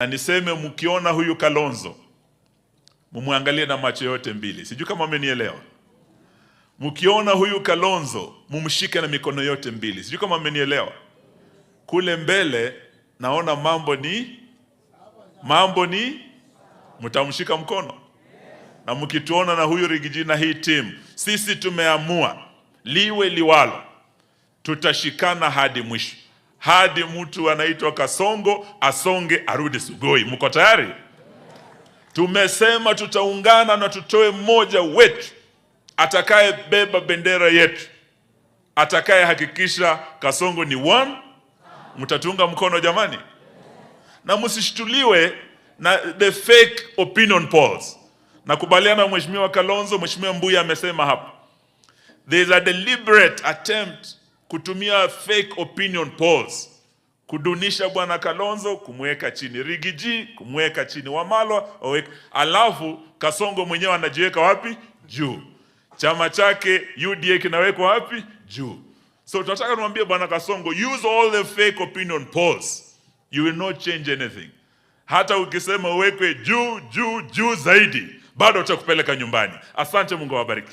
Na niseme mkiona huyu Kalonzo mumwangalie na macho yote mbili. Sijui kama mmenielewa. Mkiona huyu Kalonzo mumshike na mikono yote mbili. Sijui kama mmenielewa. Kule mbele naona mambo ni mtamshika mkono. Na mkituona na huyu Rigiji na hii team, sisi tumeamua liwe liwalo, tutashikana hadi mwisho. Hadi mtu anaitwa Kasongo asonge arudi Sugoi. Mko tayari? Tumesema tutaungana na tutoe mmoja wetu atakaye beba bendera yetu, atakaye hakikisha Kasongo ni one. Mtatunga mkono jamani? Na msishtuliwe na the fake opinion polls. Nakubaliana na Mheshimiwa Kalonzo, Mheshimiwa Mbuya amesema hapa, there is a deliberate attempt kutumia fake opinion polls kudunisha bwana Kalonzo, kumweka chini Rigiji, kumweka chini Wamalwa, alafu Kasongo mwenyewe anajiweka wapi? Juu. Chama chake UDA kinawekwa wapi? Juu. So tunataka kumwambia bwana Kasongo, use all the fake opinion polls, you will not change anything. Hata ukisema uwekwe juu zaidi, bado utakupeleka nyumbani. Asante, Mungu awabariki.